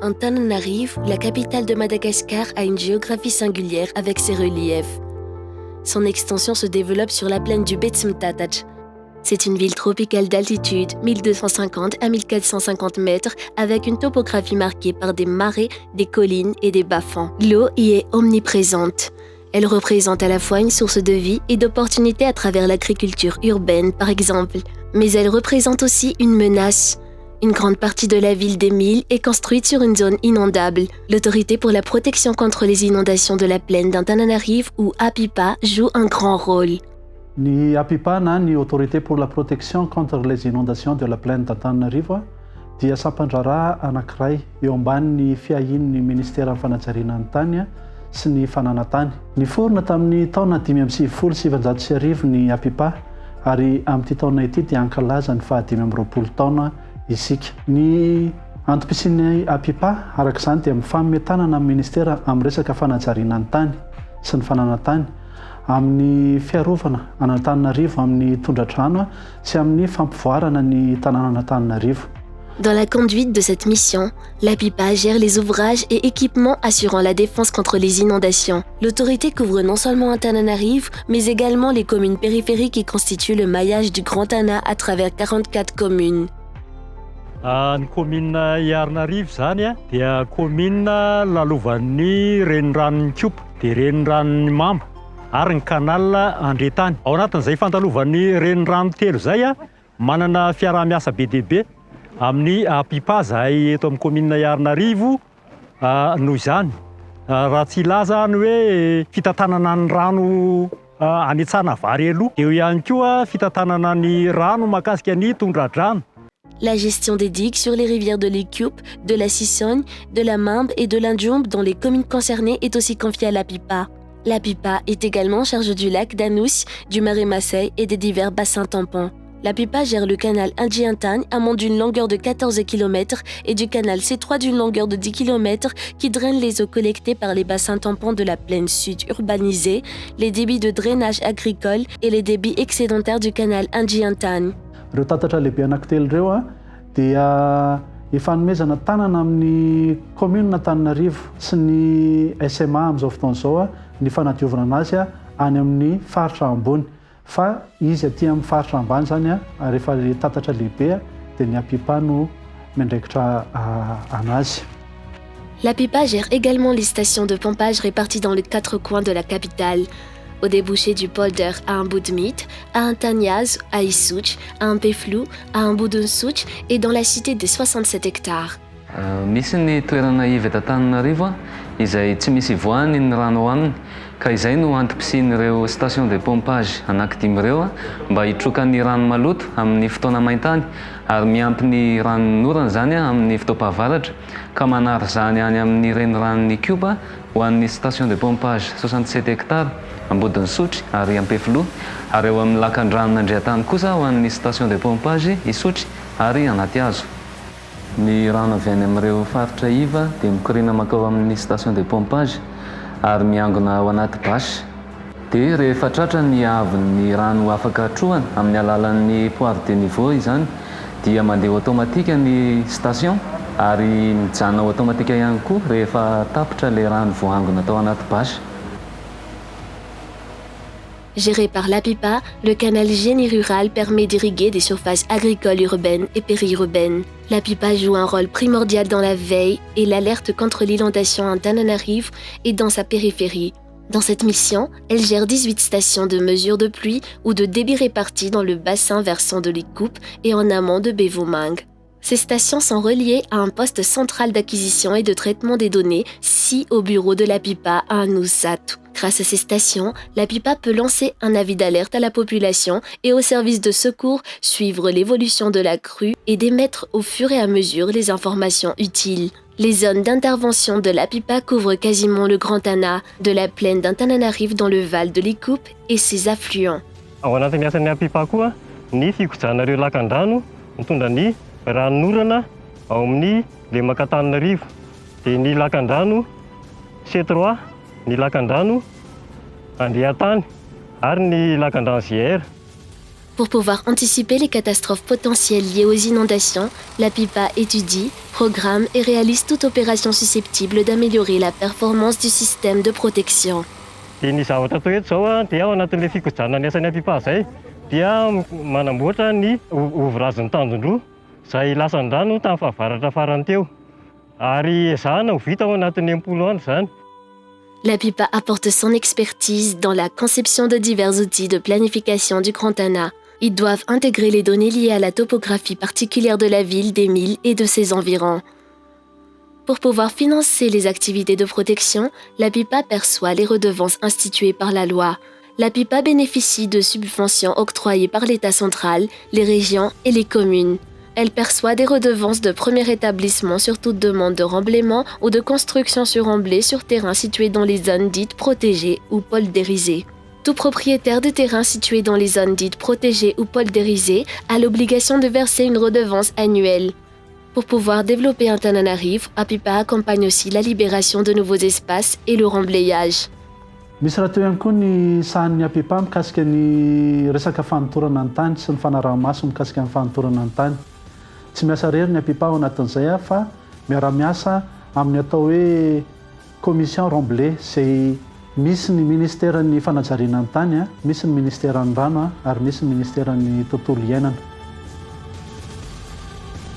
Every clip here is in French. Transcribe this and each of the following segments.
Antananarivo, la capitale de Madagascar, a une géographie singulière avec ses reliefs. Son extension se développe sur la plaine du Betsumtataj. C'est une ville tropicale d'altitude, 1250 à 1450 mètres, avec une topographie marquée par des marais, des collines et des bas-fonds. L'eau y est omniprésente. Elle représente à la fois une source de vie et d'opportunités à travers l'agriculture urbaine, par exemple. Mais elle représente aussi une menace. Une grande partie de la ville d'Emile est construite sur une zone inondable. L'autorité pour la protection contre les inondations de la plaine d'Antananarivo, ou APIPA, joue un grand rôle. Ny APIPA na ny autorité pour la protection contre les inondations de la plaine d'Antananarivo dia sampandraraha anankiray eo ambanin'ny fiahin'ny ministera fanajariana ny tany sy ny fananantany. Niforona tamin'ny taona 570 ny APIPA ary amin'ity taona ity dia ankalaza ny 520 taona isika. Ny antom-pisian'ny APIPA arak'izany dia mifamemitanana amin'ny ministera amin'ny resaka fanajariana ny tany sy ny fananantany amin'ny fiarovana an'Antananarivo amin'ny tondra-drano sy amin'ny fampivoarana ny tanàna an'Antananarivo. Dans la conduite de cette mission, l'APIPA gère les ouvrages et équipements assurant la défense contre les inondations. L'autorité couvre non seulement Antananarivo, mais également les communes périphériques qui constituent le maillage du Grand Tana à travers 44 communes. Ny commune Iarnarivo zany dia commune lalovan'ny reniranon'ny Kiopa dia reniranon'ny Mamba ary ny canal Andretany. Ao anatin'izay fandalovan'ny renirano telo zay manana fiaraha-miasa be dia be amin'ny APIPA zahay eto amin'ny commune Iarnarivo noho izany. Raha tsy ilaza ny hoe fitantanana ny rano anetsana vary aloha, dia eo ihany koa fitantanana ny rano mahakasika ny tondra-drano. La gestion des digues sur les rivières de l'Ikoup, de la Sissogne, de la Mambe et de l'Indjoumbe dans les communes concernées est aussi confiée à l'APIPA. L'APIPA est également en charge du lac d'Anous, du marais Massey et des divers bassins tampons. L'APIPA gère le canal Indjiantane, amont d'une longueur de 14 km, et du canal C3 d'une longueur de 10 km qui draine les eaux collectées par les bassins tampons de la plaine sud urbanisée, les débits de drainage agricole et les débits excédentaires du canal Indjiantane. Ireo tatatra lehibe anankitelo ireo dia ifanomezana tanana amin'ny commune Antananarivo sy ny SMA amin'izao fotoana izao ny fanadiovana anazy any amin'ny faritra ambony. Fa izy aty amin'ny faritra ambany zany rehefa tatatra lehibe dia ny APIPA no mendraikitra anazy. L'APIPA gère également les stations de pompage réparties dans les 4 coins de la capitale. Au débouché du polder à Mbudmit, à Antaniaz, à Issouch, à Mpeflou, à Mbudunsuch et dans la cité des 67 hectares. Misy ny toerana iva eto Antananarivo izay tsy misy voany ny rano aminy ka izay no antom-pisian'ireo station de pompage anankidimy ireo mba hitroka ny rano maloto amin'ny fotoana maintany ary miampy ny ranon'orana zany amin'ny fotoam-pahavaratra ka manary zany any amin'ny reniranon'ny Kiopa ho an'ny station de pompage 67 hectares Ambodin'Isotry ary Ampefloa ary eo amin'ny lakan-dranon'Andriantany kosa ho an'ny station de pompage Isotry ary Anaty-Hazo. Ny rano avy any amin'ireo faritra iva dia mikorina makao amin'ny station de pompage ary miangona ao anaty basy. Dia rehefa tratra ny haavon'ny rano afaka trohana amin'ny alalan'ny poire de niveau izany dia mandeha automatika ny station ary mijanona automatika ihany koa rehefa tapitra le rano voangona tao anaty basy. Géré par l'APIPA, le canal Génie Rural permet d'irriguer des surfaces agricoles urbaines et périurbaines. L'APIPA joue un rôle primordial dans la veille et l'alerte contre l'inondation à Antananarivo et dans sa périphérie. Dans cette mission, elle gère 18 stations de mesure de pluie ou de débit réparties dans le bassin versant de l'Ikoup et en amont de Bevomang. Ces stations sont reliées à un poste central d'acquisition et de traitement des données, SI au bureau de l'APIPA à Anoussat. Grâce à ces stations, l'APIPA peut lancer un avis d'alerte à la population et aux services de secours, suivre l'évolution de la crue et d'émettre au fur et à mesure les informations utiles. Les zones d'intervention de l'APIPA couvrent quasiment le Grand Tana, de la plaine d'Antananarivo dans le Val de l'Ikoup et ses affluents. Ao anatin'ny asan'ny APIPA koa ny fikojanareo lakan-drano mitondra ny ranon'orana ao amin'ny Lemaka-Antananarivo. Dia ny lakan-drano C3, ny lakan-drano Andriantany ary ny lakan-drano JR. Pour pouvoir anticiper les catastrophes potentielles liées aux inondations, la PIPA étudie, programme et réalise toute opération susceptible d'améliorer la performance du système de protection. Ny zavatra atao eto zao dia ao anatin'ilay fikojanana ny asan'ny APIPA zay dia manamboatra ny ouvraz'ny tandrondroa izay lasan'ny rano tamin'ny fahavaratra farany teo. Ary ezahana ho vita ao anatin'ny 10 andro zany. La PIPA apporte son expertise dans la conception de divers outils de planification du Grand Tana. Ils doivent intégrer les données liées à la topographie particulière de la ville d'Émile et de ses environs. Pour pouvoir financer les activités de protection, la PIPA perçoit les redevances instituées par la loi. La PIPA bénéficie de subventions octroyées par l'État central, les régions et les communes. Elle perçoit des redevances de premier établissement sur toute demande de remblaiement ou de construction sur remblai sur terrain situé dans les zones dites protégées ou poldérisées. Tout propriétaire de terrain situé dans les zones dites protégées ou poldérisées a l'obligation de verser une redevance annuelle. Pour pouvoir développer Antananarivo, APIPA accompagne aussi la libération de nouveaux espaces et le remblayage. Misy raha teo ihany koa ny sahan'ny APIPA mikasika ny resaka fanotorana ny tany sy ny fanaraha-maso mikasika ny fanotorana ny tany. Tsy miasa rery ny APIPA ao anatin'izay fa miara-miasa amin'ny atao hoe commission remblai izay misy ny ministeran'ny fanajariana ny tany, misy ny ministeran'ny rano ary misy ny ministeran'ny tontolo iainana.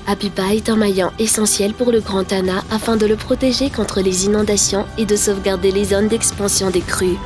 APIPA est un maillon essentiel pour le Grand Tana afin de le protéger contre les inondations et de sauvegarder les zones d'expansion des crues.